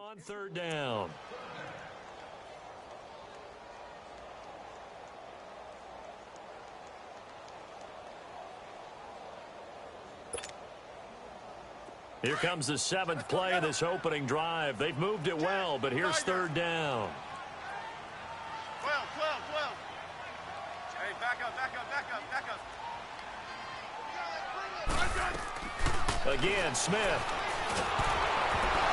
on third down. Here comes the seventh play of this opening drive. They've moved it well, but here's third down. 12. Hey, back up. Again, Smith.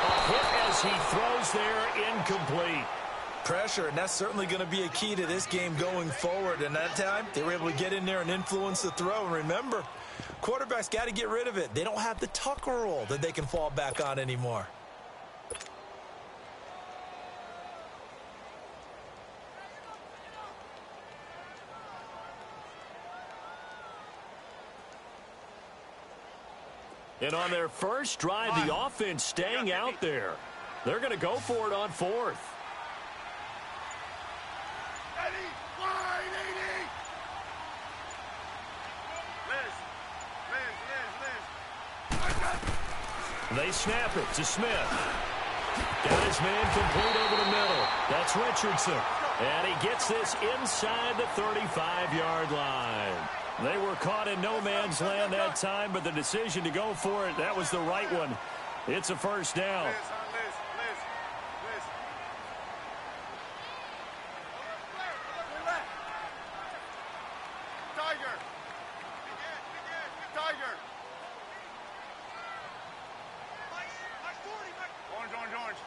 A hit as he throws there, incomplete. Pressure, and that's certainly going to be a key to this game going forward. And that time, they were able to get in there and influence the throw. And remember, quarterbacks got to get rid of it. They don't have the tuck roll that they can fall back on anymore. And on their first drive, the offense staying out there. They're going to go for it on fourth. They snap it to Smith. Got his man complete over the middle. That's Richardson. And he gets this inside the 35-yard line. They were caught in no man's land that time, but the decision to go for it, that was the right one. It's a first down. Liz. Tiger. Orange.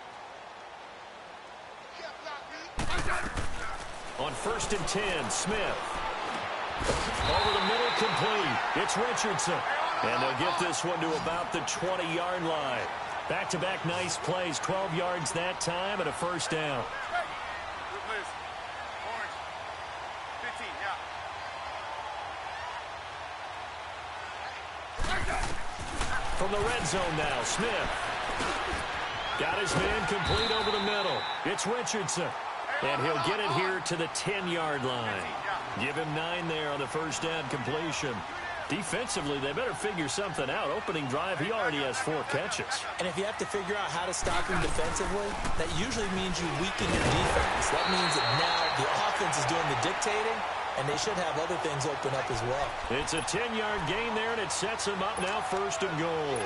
On first and 10, Smith. Over the middle, complete. It's Richardson. And they'll get this one to about the 20-yard line. Back-to-back nice plays, 12 yards that time, and a first down. Liz. Orange. 15, yeah. From the red zone now, Smith. Got his man complete over the middle. It's Richardson. And he'll get it here to the 10-yard line. Give him 9 there on the first down completion. Defensively, they better figure something out. Opening drive, he already has 4 catches. And if you have to figure out how to stop him defensively, that usually means you weaken your defense. That means that now the offense is doing the dictating, and they should have other things open up as well. It's a 10-yard gain there, and it sets him up now first and goal.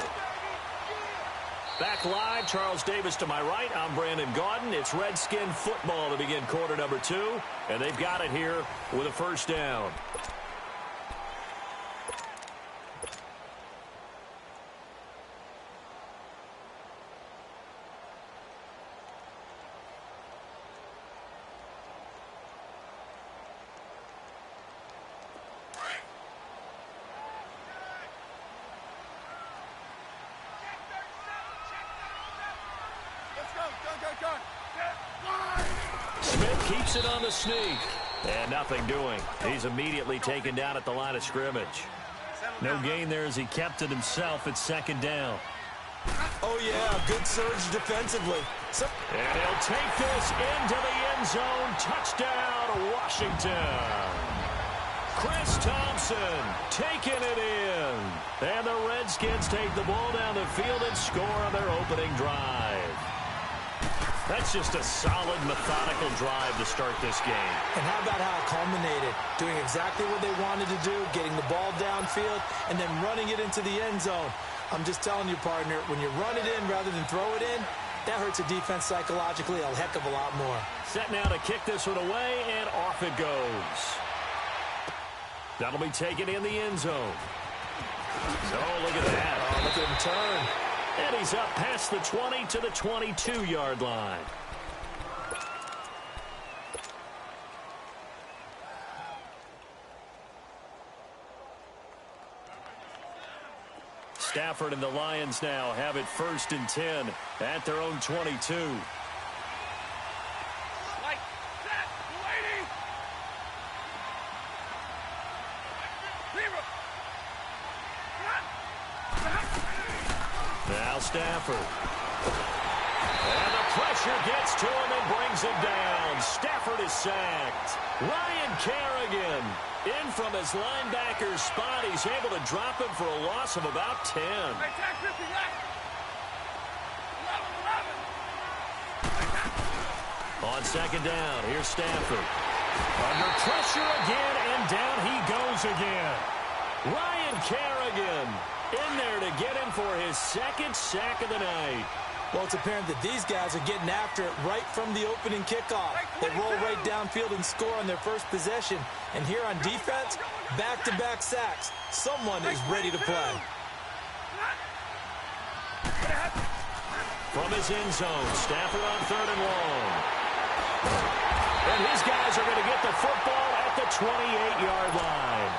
Back live, Charles Davis to my right. I'm Brandon Gaudin. It's Redskin football to begin quarter number 2, and they've got it here with a first down. Smith keeps it on the sneak. And nothing doing. He's immediately taken down at the line of scrimmage. No gain there as he kept it himself at second down. Oh, yeah, good surge defensively. And he'll take this into the end zone. Touchdown, Washington. Chris Thompson taking it in. And the Redskins take the ball down the field and score on their opening drive. That's just a solid, methodical drive to start this game. And how about how it culminated? Doing exactly what they wanted to do, getting the ball downfield, and then running it into the end zone. I'm just telling you, partner, when you run it in rather than throw it in, that hurts a defense psychologically a heck of a lot more. Set now to kick this one away, and off it goes. That'll be taken in the end zone. Oh, look at that. Oh, look at him turn. And he's up past the 20 to the 22-yard line. Stafford and the Lions now have it first and 10 at their own 22. Now Stafford. And the pressure gets to him and brings him down. Stafford is sacked. Ryan Kerrigan in from his linebacker spot. He's able to drop him for a loss of about 10. On second down, here's Stafford. Under pressure again, and down he goes again. Ryan Kerrigan in there to get him for his second sack of the night. Well, it's apparent that these guys are getting after it right from the opening kickoff. They roll right downfield and score on their first possession. And here on defense, back-to-back sacks. Someone is ready to play. From his end zone, Stafford on 3rd and long. And his guys are going to get the football at the 28-yard line.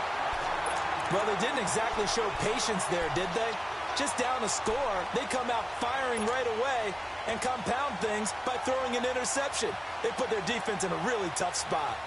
Well, they didn't exactly show patience there, did they? Just down a score, they come out firing right away and compound things by throwing an interception. They put their defense in a really tough spot.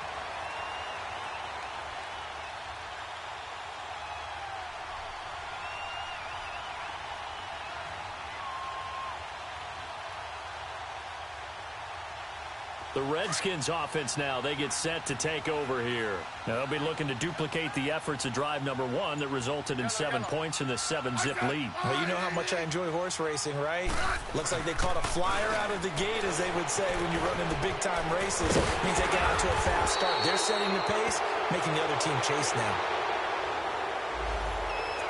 The Redskins offense now, they get set to take over here. Now, they'll be looking to duplicate the efforts of drive number 1 that resulted in 7 points in the 7-zip lead. Well, you know how much I enjoy horse racing, right? Looks like they caught a flyer out of the gate, as they would say when you run into big-time races. It means they get out to a fast start. They're setting the pace, making the other team chase now.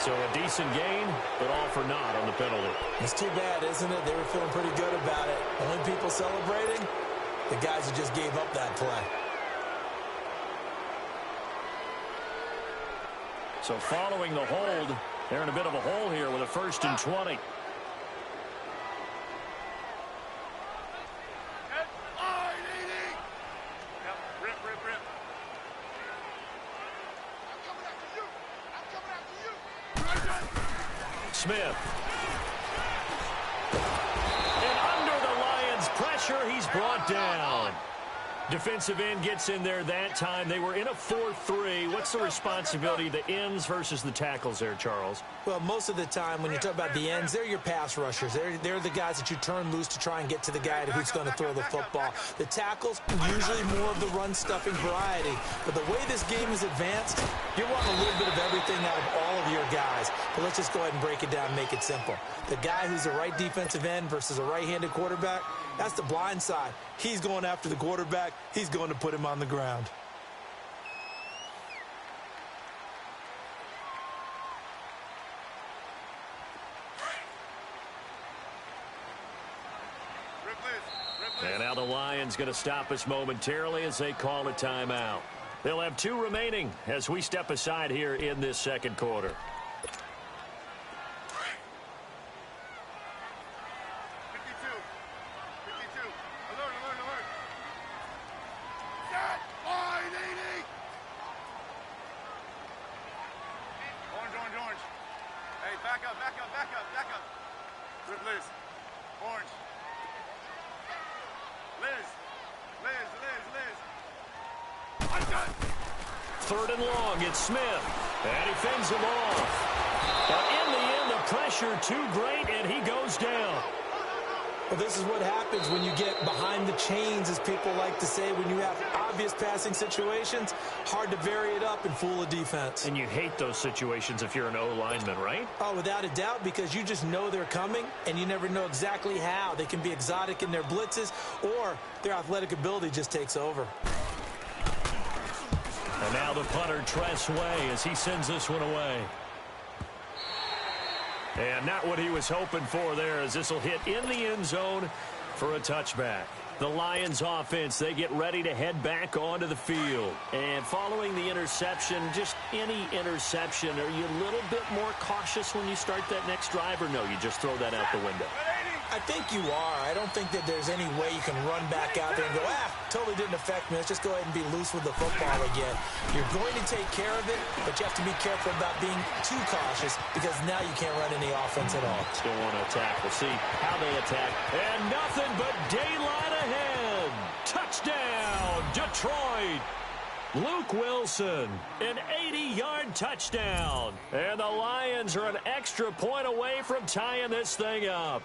So a decent gain, but all for naught on the penalty. It's too bad, isn't it? They were feeling pretty good about it. Only people celebrating? The guys who just gave up that play. So following the hold, they're in a bit of a hole here with a 1st and 20. Yep, rip. I'm coming after you. Smith. Pressure, he's brought down. Defensive end gets in there that time. They were in a 4-3. What's the responsibility, the ends versus the tackles there, Charles? Well, most of the time when you talk about the ends, they're your pass rushers. They're the guys that you turn loose to try and get to the guy who's going to throw the football. The tackles, usually more of the run-stuffing variety. But the way this game is advanced, you're wanting a little bit of everything out of all of your guys. But let's just go ahead and break it down and make it simple. The guy who's a right defensive end versus a right-handed quarterback, that's the blind side. He's going after the quarterback. He's going to put him on the ground. And now the Lions going to stop us momentarily as they call a timeout. They'll have 2 remaining as we step aside here in this second quarter. Third and long, it's Smith. And he fends him off. But in the end, the pressure too great, and he goes down. Well, this is what happens when you get behind the chains, as people like to say, when you have obvious passing situations. Hard to vary it up and fool a defense. And you hate those situations if you're an O-lineman, right? Oh, without a doubt, because you just know they're coming, and you never know exactly how. They can be exotic in their blitzes, or their athletic ability just takes over. And now the punter, Tress Way, as he sends this one away. And not what he was hoping for there, as this will hit in the end zone for a touchback. The Lions offense, they get ready to head back onto the field. And following the interception, just any interception, are you a little bit more cautious when you start that next drive, or no, you just throw that out the window? I think you are. I don't think that there's any way you can run back out there and go, totally didn't affect me. Let's just go ahead and be loose with the football again. You're going to take care of it, but you have to be careful about being too cautious, because now you can't run any offense at all. Still want to attack. We'll see how they attack. And nothing but daylight ahead. Touchdown, Detroit. Luke Wilson, an 80-yard touchdown. And the Lions are an extra point away from tying this thing up.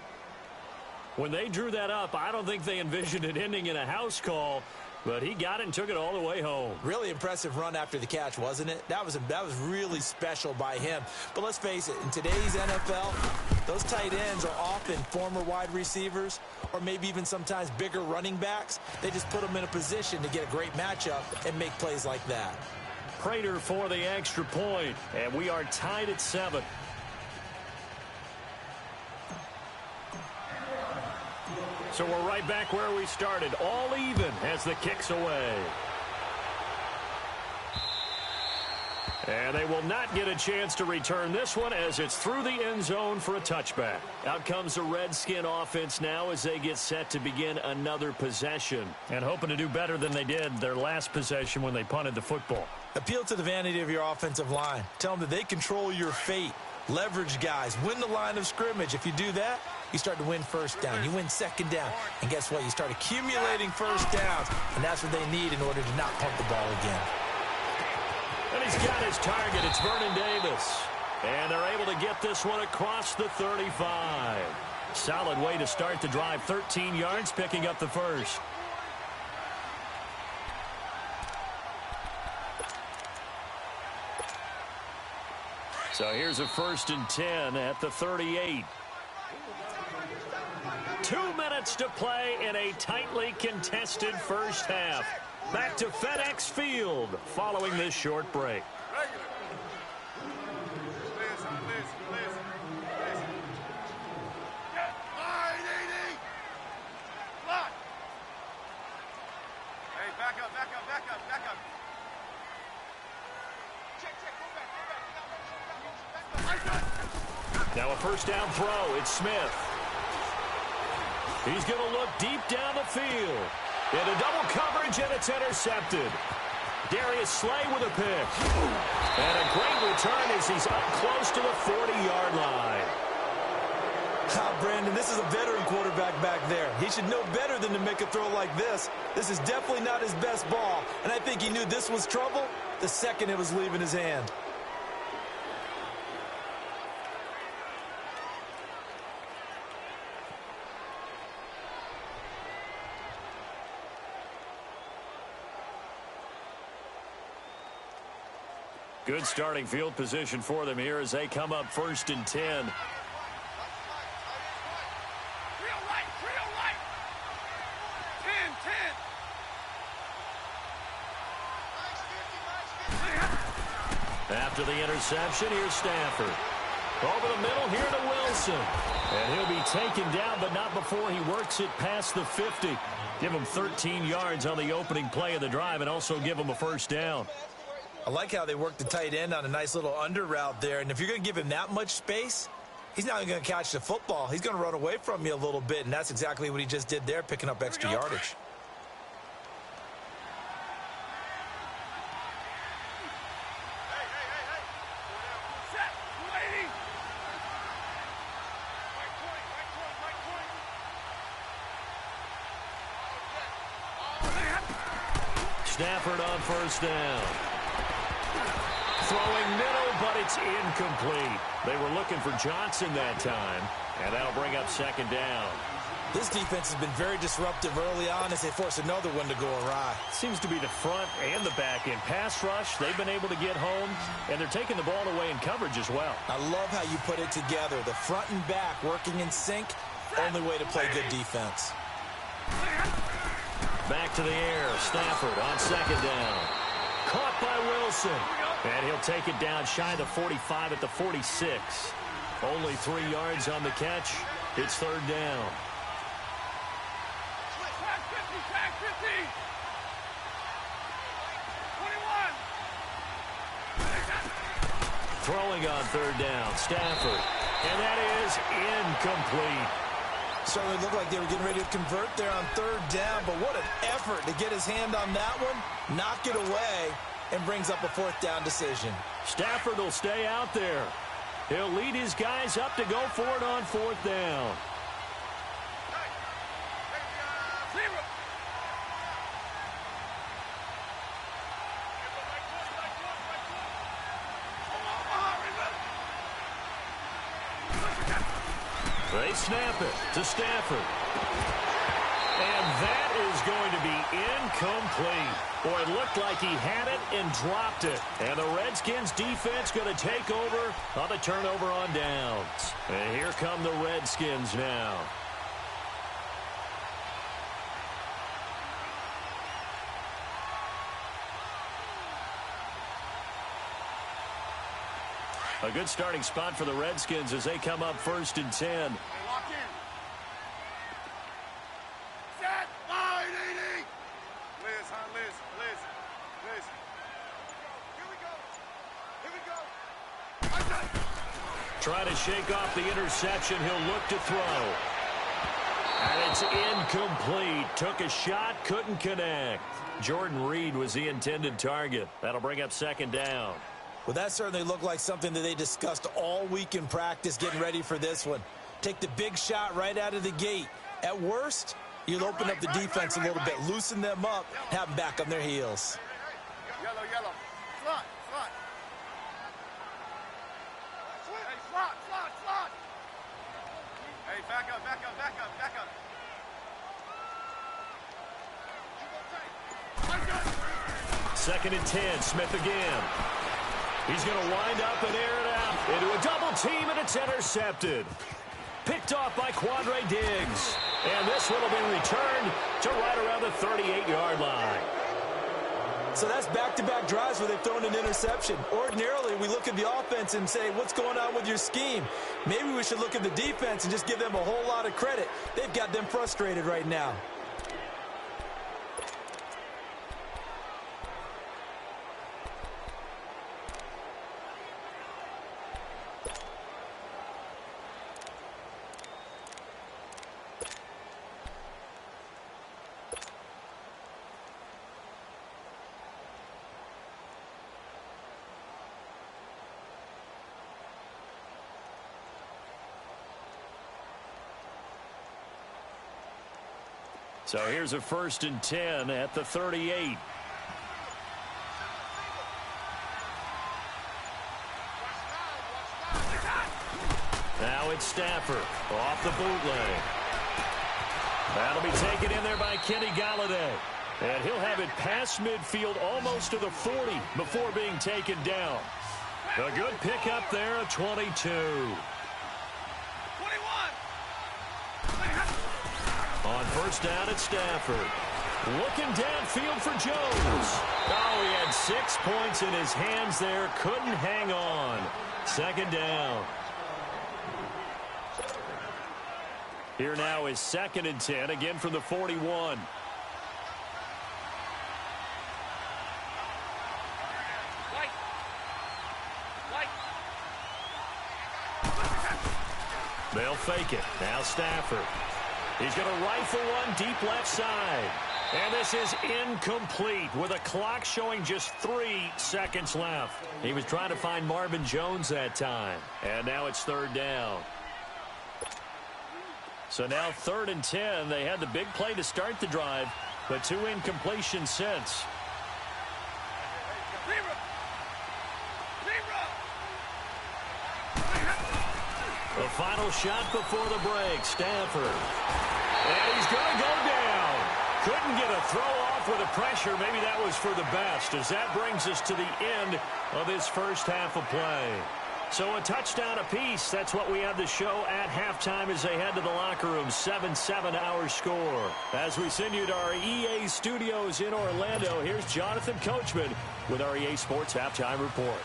When they drew that up, I don't think they envisioned it ending in a house call, but he got it and took it all the way home. Really impressive run after the catch, wasn't it? That was really special by him. But let's face it, in today's NFL, Those tight ends are often former wide receivers or maybe even sometimes bigger running backs. They just put them in a position to get a great matchup and make plays like that. Prater for the extra point, and we are tied at 7. So we're right back where we started, all even as the kick's away. And they will not get a chance to return this one as it's through the end zone for a touchback. Out comes the Redskin offense now as they get set to begin another possession. And hoping to do better than they did their last possession when they punted the football. Appeal to the vanity of your offensive line. Tell them that they control your fate. Leverage guys. Win the line of scrimmage. If you do that, you start to win first down. You win second down. And guess what? You start accumulating first downs. And that's what they need in order to not punt the ball again. And he's got his target. It's Vernon Davis. And they're able to get this one across the 35. Solid way to start the drive. 13 yards, picking up the first. So here's a 1st and 10 at the 38. 2 minutes to play in a tightly contested first half. Back to FedEx Field following this short break. Now a first down throw. It's Smith. He's going to look deep down the field. Into double coverage, and it's intercepted. Darius Slay with a pick. And a great return as he's up close to the 40-yard line. Brandon, this is a veteran quarterback back there. He should know better than to make a throw like this. This is definitely not his best ball, and I think he knew this was trouble the second it was leaving his hand. Good starting field position for them here as they come up 1st and 10. After the interception, here's Stafford. Over the middle here to Wilson. And he'll be taken down, but not before he works it past the 50. Give him 13 yards on the opening play of the drive and also give him a first down. I like how they work the tight end on a nice little under route there. And if you're going to give him that much space, he's not going to catch the football. He's going to run away from you a little bit, and that's exactly what he just did there, picking up extra yardage. Stafford on first down. Throwing middle, but it's incomplete. They were looking for Johnson that time, and that'll bring up second down. This defense has been very disruptive early on as they force another one to go awry. Seems to be the front and the back end. Pass rush, they've been able to get home, and they're taking the ball away in coverage as well. I love how you put it together. The front and back working in sync, only way to play good defense. Back to the air. Stafford on second down. Caught by Wilson. And he'll take it down shy of the 45 at the 46. Only 3 yards on the catch. It's third down. Throwing on third down. Stafford. And that is incomplete. Certainly looked like they were getting ready to convert there on third down, but what an effort to get his hand on that one, knock it away, and brings up a fourth down decision. Stafford will stay out there. He'll lead his guys up to go for it on fourth down. They snap it to Stafford. And that is going to be incomplete. Boy, it looked like he had it and dropped it. And the Redskins defense going to take over on the turnover on downs. And here come the Redskins now. A good starting spot for the Redskins as they come up 1st and 10. Hey, lock in. Set. Line, 80. Liz, huh? Liz. Here we go. Trying to shake off the interception. He'll look to throw. And it's incomplete. Took a shot, couldn't connect. Jordan Reed was the intended target. That'll bring up 2nd down. Well, that certainly looked like something that they discussed all week in practice getting ready for this one. Take the big shot right out of the gate. At worst, you'll open up the defense a little bit, loosen them up, have them back on their heels. Yellow. Slot. Hey, slot. Hey, back up. 2nd and 10. Smith again. He's going to wind up and air it out into a double team, and it's intercepted. Picked off by Quandre Diggs. And this one will be returned to right around the 38-yard line. So that's back-to-back drives where they've thrown an interception. Ordinarily, we look at the offense and say, what's going on with your scheme? Maybe we should look at the defense and just give them a whole lot of credit. They've got them frustrated right now. So here's a 1st and 10 at the 38. Now it's Stafford off the bootleg. That'll be taken in there by Kenny Galladay. And he'll have it past midfield almost to the 40 before being taken down. A good pickup there of 22. On 1st down at Stafford. Looking downfield for Jones. Oh, he had 6 points in his hands there. Couldn't hang on. 2nd down. Here now is 2nd and 10, again from the 41. They'll fake it. Now Stafford. He's going to rifle one deep left side. And this is incomplete with a clock showing just 3 seconds left. He was trying to find Marvin Jones that time. And now it's 3rd down. So now 3rd and 10. They had the big play to start the drive, but 2 incompletions since. The final shot before the break. Stafford. And he's going to go down. Couldn't get a throw off with the pressure. Maybe that was for the best, as that brings us to the end of this first half of play. So a touchdown apiece. That's what we have to show at halftime as they head to the locker room. 7-7 our score. As we send you to our EA studios in Orlando, here's Jonathan Coachman with our EA Sports Halftime Report.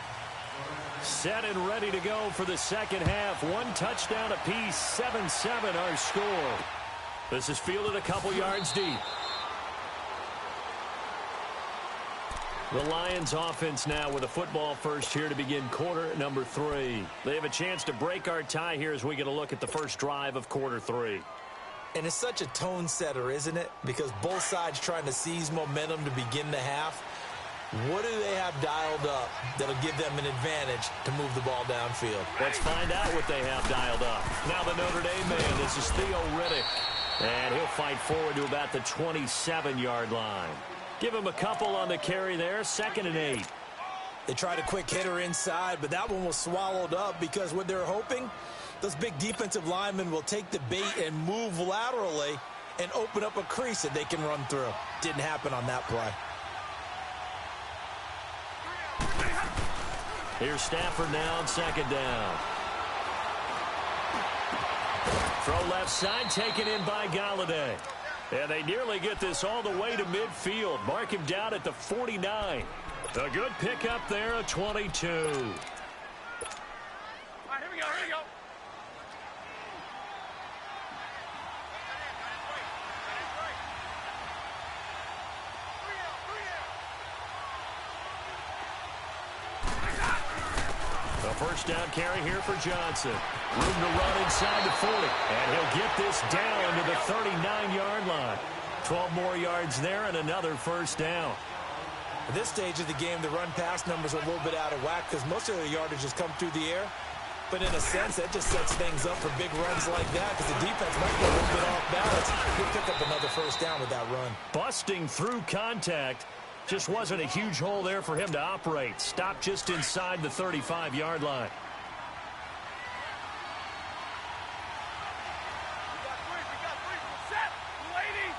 Set and ready to go for the second half. 1 touchdown apiece. 7-7 our score. This is fielded a couple yards deep. The Lions offense now with a football first here to begin quarter number 3. They have a chance to break our tie here as we get a look at the first drive of quarter 3. And it's such a tone setter, isn't it? Because both sides trying to seize momentum to begin the half. What do they have dialed up that'll give them an advantage to move the ball downfield? Let's find out what they have dialed up. Now the Notre Dame man, this is Theo Riddick. And he'll fight forward to about the 27-yard line. Give him a couple on the carry there. 2nd and 8. They tried a quick hitter inside, but that one was swallowed up because what they're hoping, those big defensive linemen will take the bait and move laterally and open up a crease that they can run through. Didn't happen on that play. Here's Stafford now on second down. Throw left side, taken in by Galladay. And they nearly get this all the way to midfield. Mark him down at the 49. A good pickup there, a 22. All right, here we go, here we go. A first down carry here for Johnson. Room to run inside the 40. And he'll get this down to the 39-yard line. 12 more yards there and another first down. At this stage of the game, the run-pass numbers are a little bit out of whack because most of the yardage has come through the air. But in a sense, that just sets things up for big runs like that because the defense might go a little bit off balance. He'll pick up another first down with that run. Busting through contact. Just wasn't a huge hole there for him to operate. Stopped just inside the 35-yard line. We got three. Set, lady.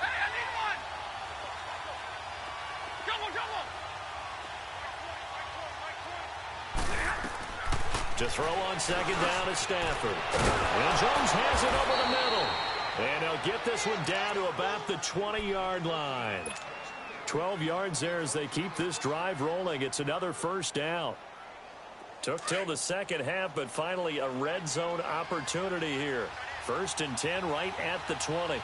Hey, I need one. Go. To throw on second down is Stafford. And Jones has it over the middle. And he'll get this one down to about the 20-yard line. 12 yards there as they keep this drive rolling. It's another first down. Took till the second half, but finally a red zone opportunity here. 1st and 10 right at the 20.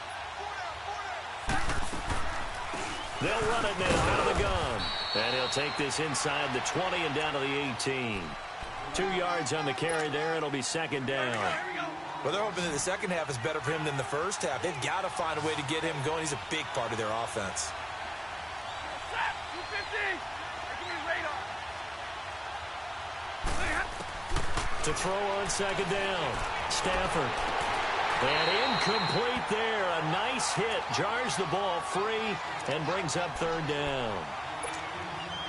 They'll run it now out of the gun. And he'll take this inside the 20 and down to the 18. 2 yards on the carry there. It'll be second down. Well, they're hoping that the second half is better for him than the first half. They've got to find a way to get him going. He's a big part of their offense. To throw on second down. Stafford. And incomplete there. A nice hit. Jars the ball free and brings up third down.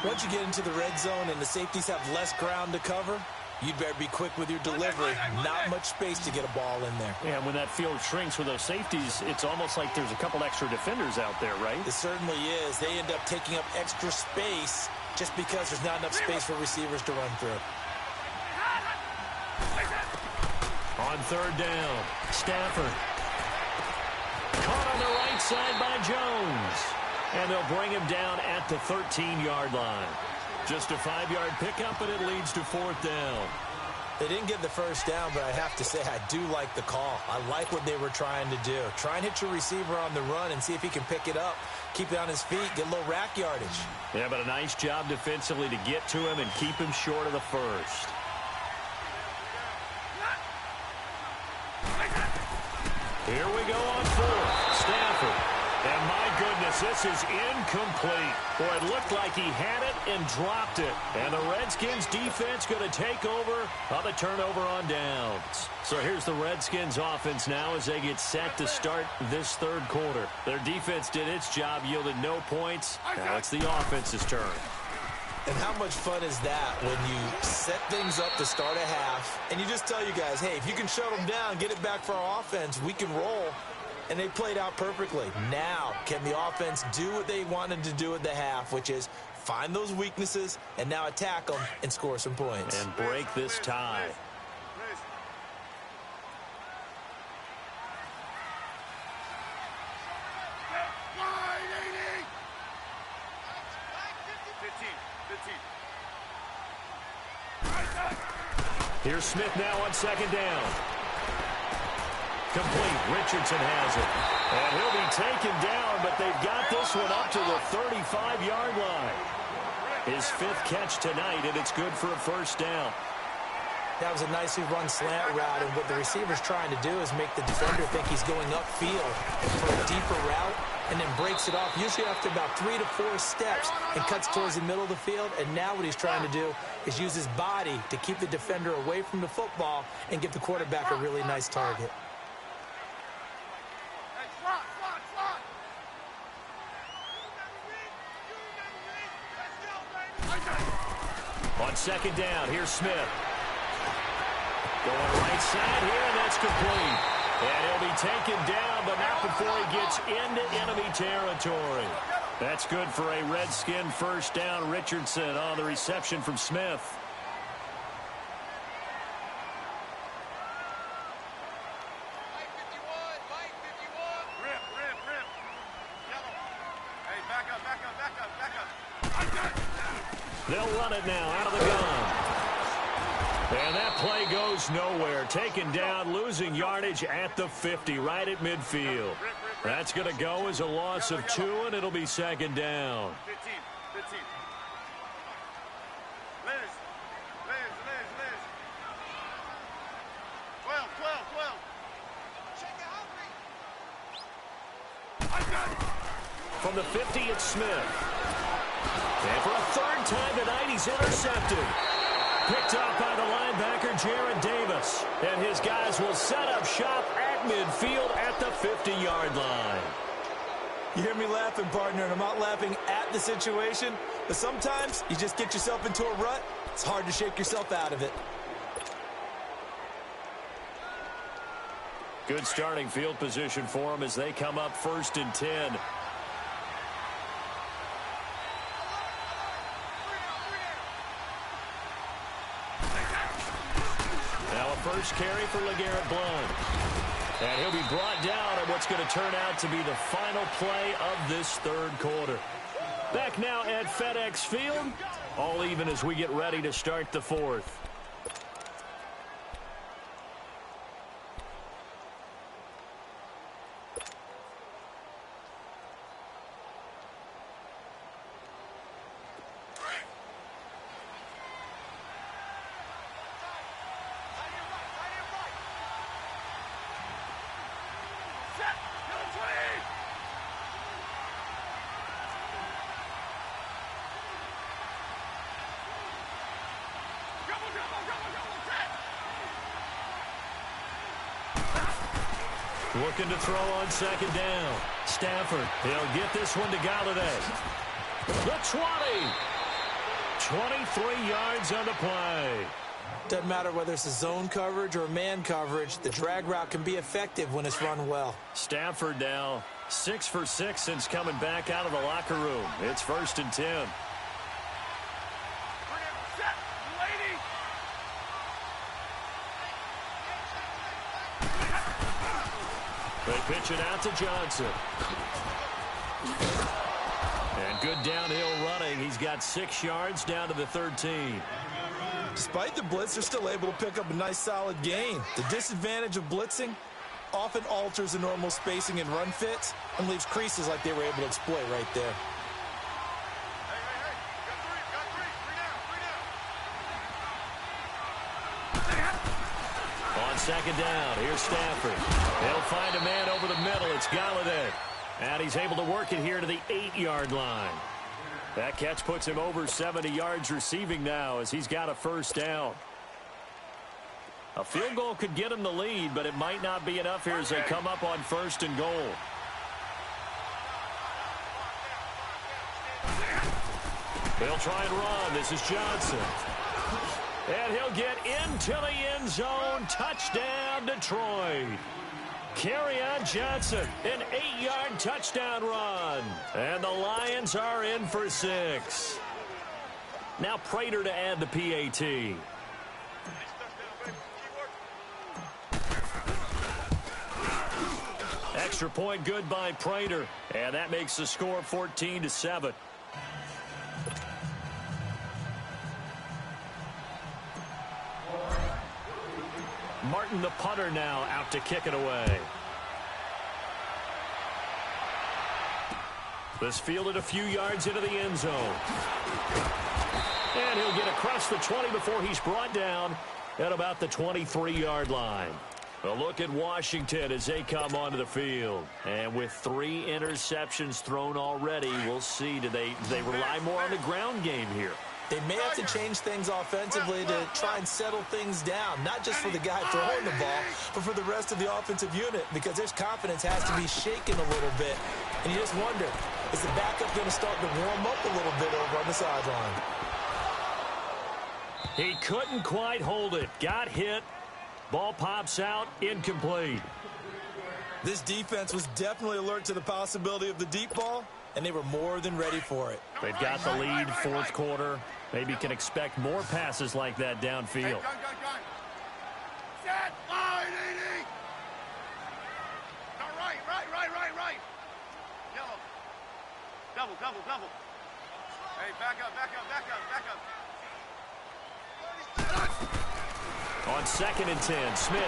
Once you get into the red zone and the safeties have less ground to cover, you'd better be quick with your delivery. Not much space to get a ball in there. Yeah, when that field shrinks with those safeties, it's almost like there's a couple extra defenders out there, right? It certainly is. They end up taking up extra space just because there's not enough space for receivers to run through. On third down, Stafford. Caught on the right side by Jones. And they'll bring him down at the 13-yard line. Just a 5-yard pickup, and it leads to fourth down. They didn't get the first down, but I have to say I do like the call. I like what they were trying to do. Try and hit your receiver on the run and see if he can pick it up. Keep it on his feet, get a little rack yardage. Yeah, but a nice job defensively to get to him and keep him short of the first. Here we go on fourth. Stafford. And my goodness, this is incomplete. Boy, it looked like he had it and dropped it. And the Redskins defense going to take over on the turnover on downs. So here's the Redskins offense now as they get set to start this third quarter. Their defense did its job, yielded no points. Now it's the offense's turn. And how much fun is that when you set things up to start a half and you just tell you guys, hey, if you can shut them down, get it back for our offense, we can roll. And they played out perfectly. Now, can the offense do what they wanted to do at the half, which is find those weaknesses and now attack them and score some points. And break this tie. Here's Smith now on second down. Complete. Richardson has it. And he'll be taken down, but they've got this one up to the 35-yard line. His 5th catch tonight, and it's good for a first down. That was a nicely run slant route, and what the receiver's trying to do is make the defender think he's going upfield for a deeper route, and then breaks it off, usually after about 3 to 4 steps, and cuts towards the middle of the field. And now what he's trying to do is use his body to keep the defender away from the football and give the quarterback a really nice target. On second down, here's Smith. Going right side here, and that's complete. And he'll be taken down, but not before he gets into enemy territory. That's good for a Redskin first down. Richardson on the reception from Smith. They'll run it now out of the gun. And that play goes nowhere. Taken down, losing yardage at the 50, right at midfield. That's going to go as a loss of 2, and it'll be second down. 15. Liz. 12. From the 50, it's Smith. And for a third time tonight, he's intercepted. Picked up by the linebacker, Jared Davis. And his guys will set up shop at midfield at the 50-yard line. You hear me laughing, partner, and I'm not laughing at the situation, but sometimes you just get yourself into a rut. It's hard to shake yourself out of it. Good starting field position for them as they come up 1st and 10. First carry for LeGarrette Blount. And he'll be brought down at what's going to turn out to be the final play of this third quarter. Back now at FedEx Field. All even as we get ready to start the fourth. Looking to throw on second down. Stafford, he'll get this one to Galladay. The 20. 23 yards on the play. Doesn't matter whether it's a zone coverage or man coverage, the drag route can be effective when it's run well. Stafford now 6 for 6 since coming back out of the locker room. It's 1st and 10. They pitch it out to Johnson. And good downhill running. He's got 6 yards down to the 13. Despite the blitz, they're still able to pick up a nice solid gain. The disadvantage of blitzing often alters the normal spacing and run fits and leaves creases like they were able to exploit right there. On second down, here's Stafford. They'll find a man over the middle. It's Galladay. And he's able to work it here to the 8-yard line. That catch puts him over 70 yards receiving now as he's got a first down. A field goal could get him the lead, but it might not be enough here as they come up on 1st and goal. They'll try and run. This is Johnson. And he'll get into the end zone. Touchdown, Detroit. Kerryon Johnson, an 8-yard touchdown run. And the Lions are in for 6. Now Prater to add the PAT. Extra point good by Prater. And that makes the score 14-7. Martin, the punter, now out to kick it away. This fielded a few yards into the end zone. And he'll get across the 20 before he's brought down at about the 23-yard line. A look at Washington as they come onto the field. And with 3 interceptions thrown already, we'll see. Do they rely more on the ground game here? They may have to change things offensively to try and settle things down, not just for the guy throwing the ball, but for the rest of the offensive unit, because his confidence has to be shaken a little bit. And you just wonder, is the backup going to start to warm up a little bit over on the sideline? He couldn't quite hold it. Got hit. Ball pops out. Incomplete. This defense was definitely alert to the possibility of the deep ball, and they were more than ready for it. They've got the lead, fourth quarter. Maybe can expect more passes like that downfield. Gun. Set, line, 80. No, right. Yellow. Double. Hey, back up. On 2nd and 10, Smith.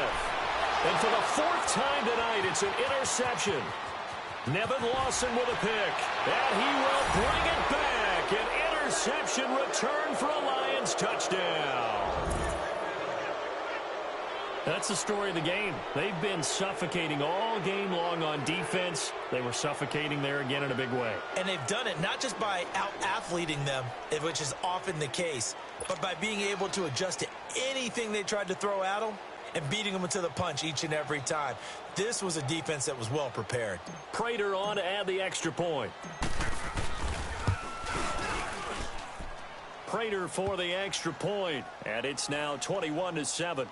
And for the 4th time tonight, it's an interception. Nevin Lawson with a pick. And he will bring it back. An interception return for a Lions touchdown. That's the story of the game. They've been suffocating all game long on defense. They were suffocating there again in a big way. And they've done it not just by out-athleting them, which is often the case, but by being able to adjust to anything they tried to throw at them and beating them to the punch each and every time. This was a defense that was well prepared. Prater on to add the extra point. Prater for the extra point, and it's now 21-7.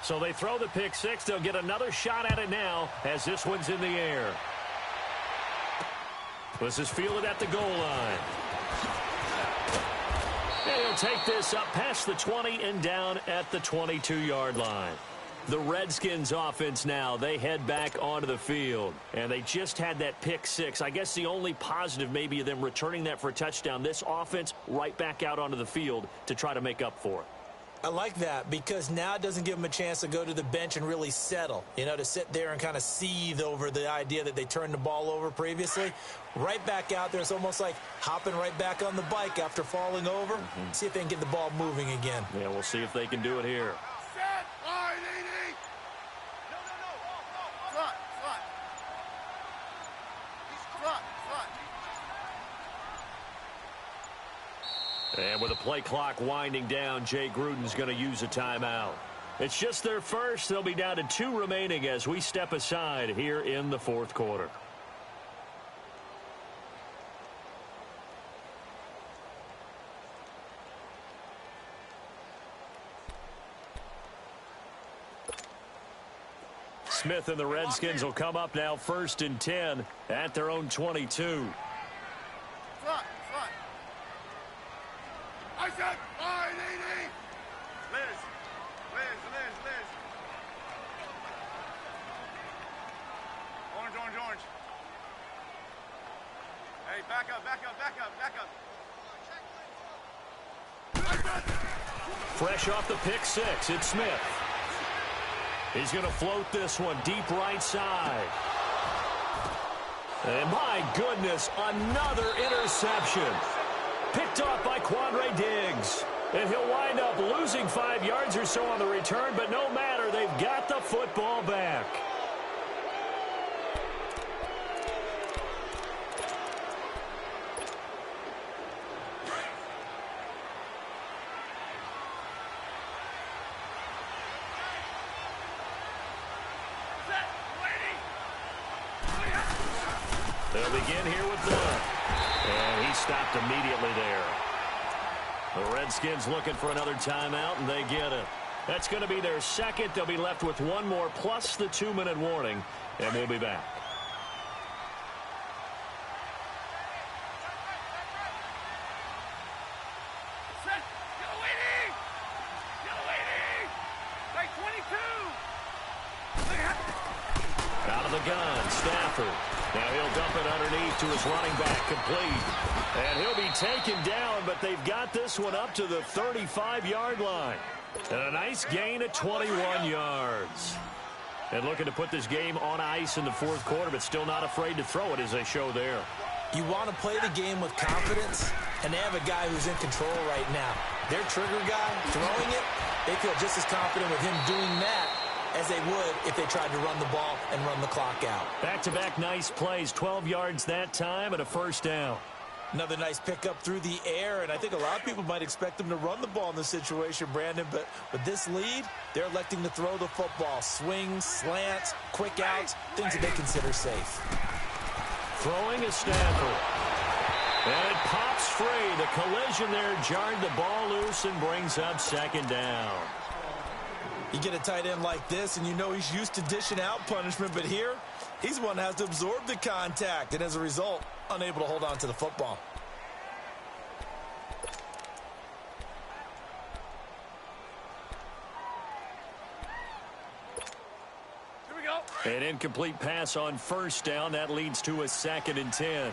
So they throw the pick six. They'll get another shot at it now as this one's in the air. This is fielded at the goal line. And he'll take this up past the 20 and down at the 22-yard line. The Redskins offense now, they head back onto the field. And they just had that pick six. I guess the only positive maybe of them returning that for a touchdown. This offense right back out onto the field to try to make up for it. I like that because now it doesn't give them a chance to go to the bench and really settle, to sit there and kind of seethe over the idea that they turned the ball over previously. Right back out there, it's almost like hopping right back on the bike after falling over. See if they can get the ball moving again. Yeah, we'll see if they can do it here. Set, line, 80. No. Front. He's front. And with the play clock winding down, Jay Gruden's going to use a timeout. It's just their first. They'll be down to 2 remaining as we step aside here in the fourth quarter. Smith and the Redskins will come up now 1st and 10 at their own 22. Front. I said, line, 80. Liz. Orange. Hey, back up. Fresh off the pick six, it's Smith. He's going to float this one deep right side. And my goodness, another interception. Picked off by Quandre Diggs. And he'll wind up losing 5 yards or so on the return, but no matter, they've got the football back. They'll begin here with Dunn. And he stopped immediately there. The Redskins looking for another timeout, and they get it. That's going to be their second. They'll be left with one more, plus the 2-minute warning, and we'll be back. Set, yellow 80. Right, 22. Out of the gun, Stafford. Now he'll dump it underneath to his running back, complete. And he'll be taken down, but they've got this one up to the 35-yard line. And a nice gain at 21 yards. And looking to put this game on ice in the fourth quarter, but still not afraid to throw it as they show there. You want to play the game with confidence, and they have a guy who's in control right now. Their trigger guy throwing it, they feel just as confident with him doing that as they would if they tried to run the ball and run the clock out. Back-to-back nice plays, 12 yards that time and a first down. Another nice pickup through the air, and I think a lot of people might expect them to run the ball in this situation, Brandon, but with this lead, they're electing to throw the football. Swings, slants, quick outs, things that they consider safe. Throwing is Stafford. And it pops free. The collision there jarred the ball loose and brings up second down. You get a tight end like this, and you know he's used to dishing out punishment, but here, he's the one that has to absorb the contact, and as a result, unable to hold on to the football. Here we go. An incomplete pass on first down. That leads to a 2nd and 10. 46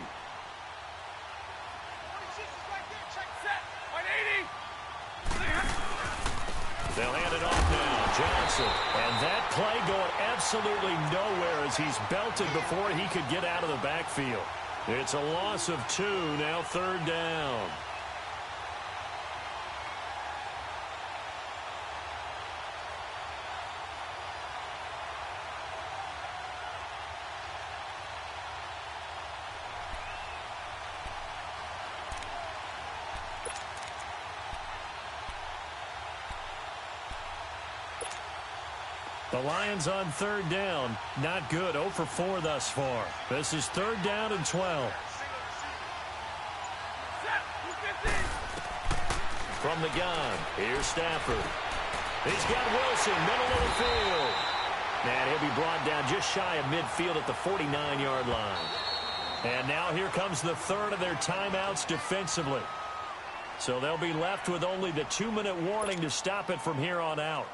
is right there. Check set. 180. They'll hand it off now. Johnson. And that play going absolutely nowhere as he's belted before he could get out of the backfield. It's a loss of 2, now 3rd down. The Lions on 3rd down. Not good. 0 for 4 thus far. This is 3rd down and 12. From the gun, here's Stafford. He's got Wilson, middle of the field. And he'll be brought down just shy of midfield at the 49-yard line. And now here comes the 3rd of their timeouts defensively. So they'll be left with only the 2-minute warning to stop it from here on out.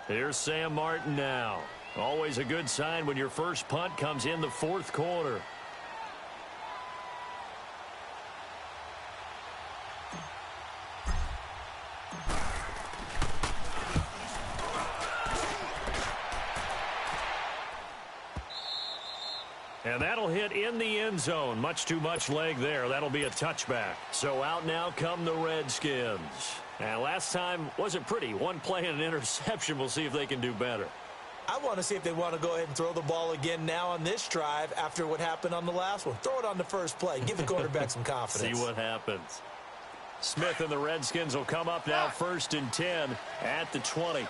Here's Sam Martin now. Always a good sign when your first punt comes in the 4th quarter. And that'll hit in the end zone. Much too much leg there. That'll be a touchback. So out now come the Redskins. And last time wasn't pretty. One play and an interception. We'll see if they can do better. I want to see if they want to go ahead and throw the ball again now on this drive after what happened on the last one. Throw it on the first play. Give the quarterback some confidence. See what happens. Smith and the Redskins will come up now 1st and 10 at the 20. 15,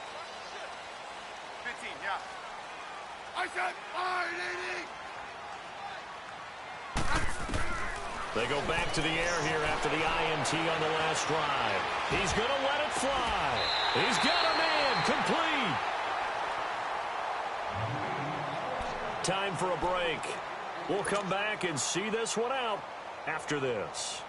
yeah. I said 580. They go back to the air here after the INT on the last drive. He's going to let it fly. He's got a man complete. Time for a break. We'll come back and see this one out after this.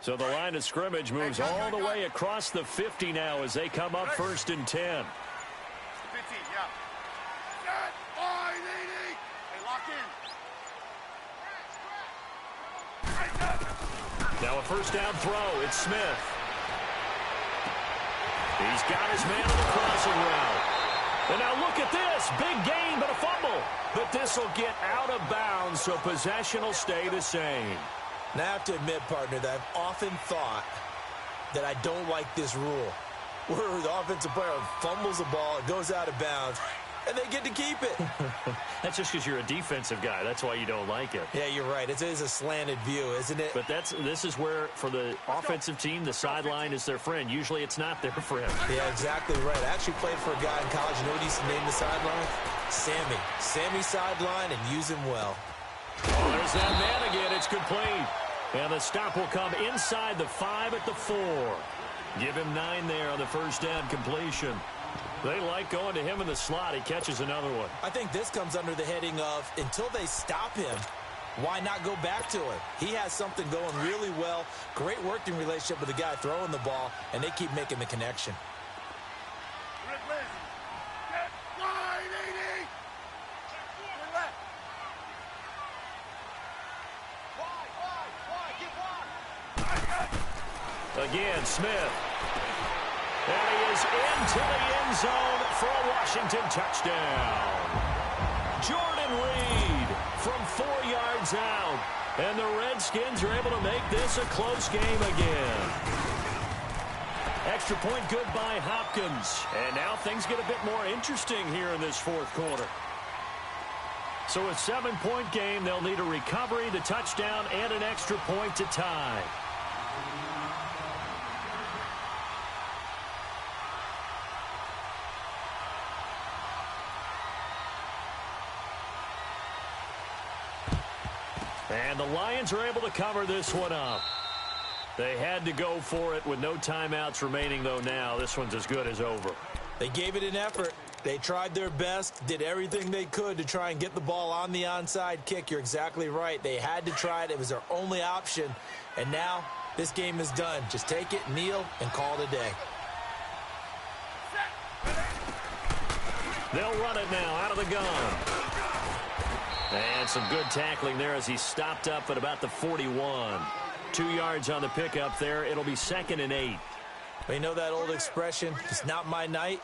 So the line of scrimmage moves all the way across the 50 now as they come up 1st and 10. 15, yeah. Set 580. Hey, lock in. Now a first down throw. It's Smith. He's got his man on the crossing route. And now look at this. Big gain, but a fumble. But this will get out of bounds, so possession will stay the same. Now, I have to admit, partner, that I've often thought that I don't like this rule, where the offensive player fumbles the ball, it goes out of bounds, and they get to keep it. That's just because you're a defensive guy. That's why you don't like it. Yeah, you're right. It is a slanted view, isn't it? But this is where, for the offensive team, the sideline is their friend. Usually it's not their friend. Yeah, exactly right. I actually played for a guy in college. You know what he used to name the sideline? Sammy. Sammy sideline, and use him well. Oh, there's that man again. It's complete. And the stop will come inside the 5 at the 4. Give him 9 there on the first down completion. They like going to him in the slot. He catches another one. I think this comes under the heading of, until they stop him, why not go back to it? He has something going really well. Great working relationship with the guy throwing the ball, and they keep making the connection. Rick Liz. Get 580. Again, Smith. And he is into the end zone for a Washington touchdown. Jordan Reed from 4 yards out. And the Redskins are able to make this a close game again. Extra point good by Hopkins. And now things get a bit more interesting here in this fourth quarter. So a 7-point game, they'll need a recovery, the touchdown, and an extra point to tie. And the Lions are able to cover this one up. They had to go for it with no timeouts remaining, though now. This one's as good as over. They gave it an effort. They tried their best, did everything they could to try and get the ball on the onside kick. You're exactly right. They had to try it. It was their only option. And now this game is done. Just take it, kneel, and call it a day. They'll run it now out of the gun. And some good tackling there as he stopped up at about the 41. 2 yards on the pickup there. It'll be 2nd and 8. Well, you know that old expression, it's not my night?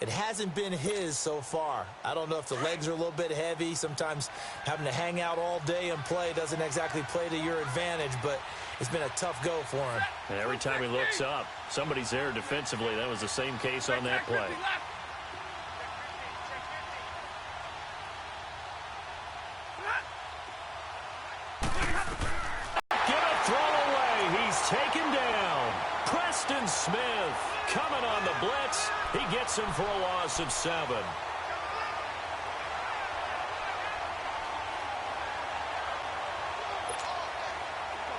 It hasn't been his so far. I don't know if the legs are a little bit heavy. Sometimes having to hang out all day and play doesn't exactly play to your advantage, but it's been a tough go for him. And every time he looks up, somebody's there defensively. That was the same case on that play. Taken down. Preston Smith coming on the blitz. He gets him for a loss of 7.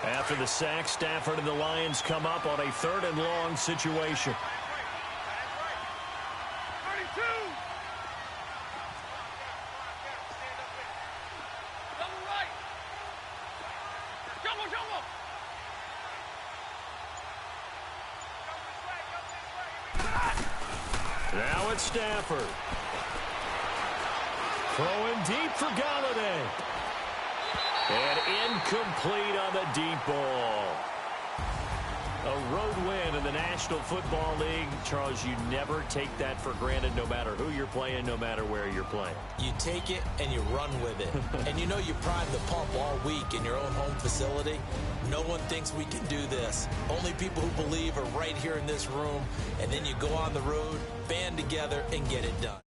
After the sack, Stafford and the Lions come up on a 3rd and long situation. 32. Double right. Double. Now it's Stafford. Throwing deep for Galladay. And incomplete on the deep ball. A road win in the National Football League. Charles, you never take that for granted no matter who you're playing, no matter where you're playing. You take it and you run with it. And you know you prime the pump all week in your own home facility. No one thinks we can do this. Only people who believe are right here in this room. And then you go on the road, band together, and get it done.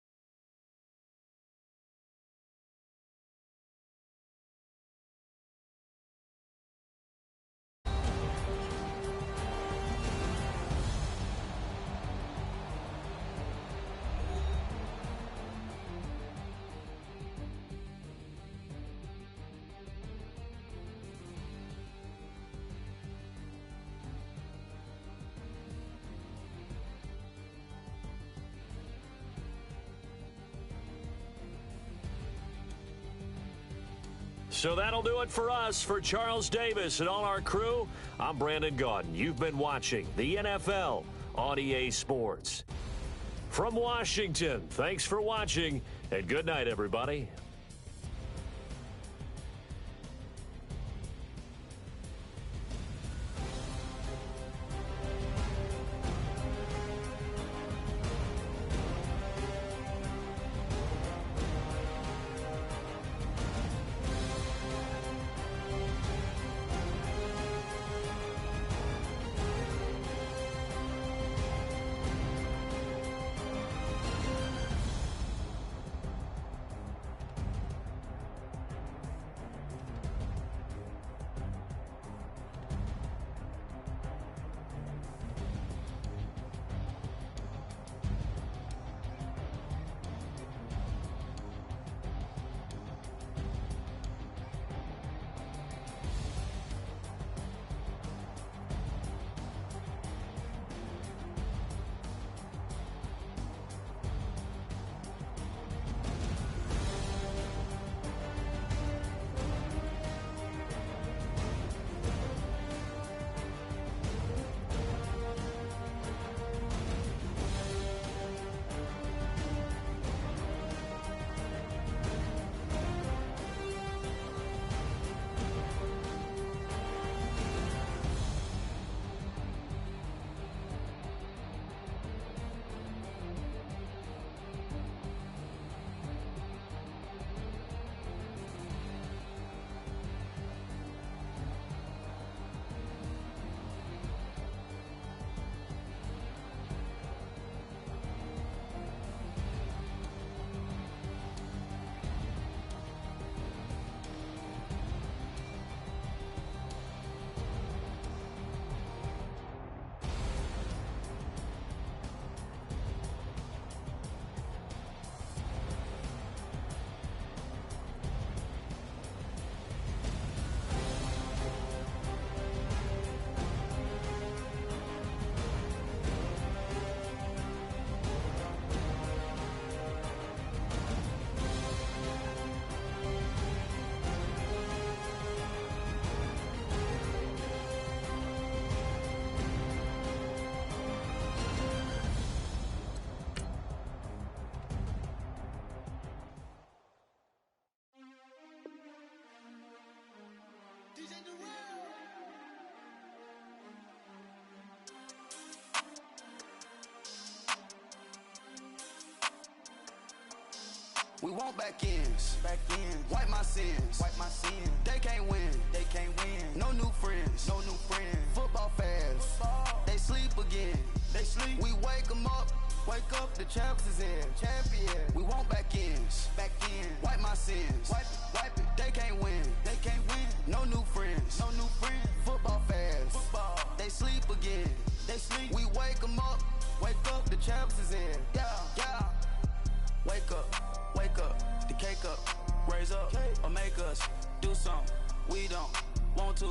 So that'll do it for us. For Charles Davis and all our crew, I'm Brandon Gaudin. You've been watching the NFL on EA Sports. From Washington, thanks for watching, and good night, everybody. We want back ends. Wipe my sins. They can't win. No new friends. Football fans. They sleep again. We wake them up. The champs is in. We want back ends. Wipe my sins. Wipe it. They can't win. No new friends. Football fans. They sleep again. We wake them up. The champs is in. Yeah. Wake up. The cake up. Raise up. Or make us do something we don't want to.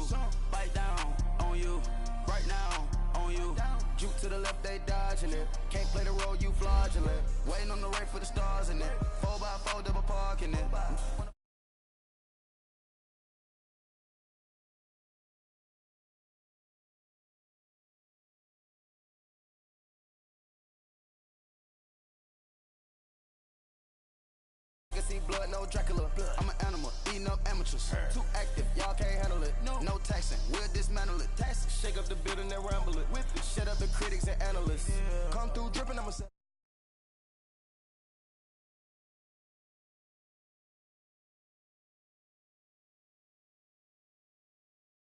Bite down on you. Right now on you. Juke to the left, they dodging it. Can't play the role, you fraudulent. Waiting on the right for the stars in it. 4x4 double parking it. See blood, no Dracula. I'm an animal, eating up amateurs. Too active, y'all can't handle it. No taxing, we'll dismantle it. Shake up the building and ramble it. Shut up the critics and analysts. Come through dripping, I'ma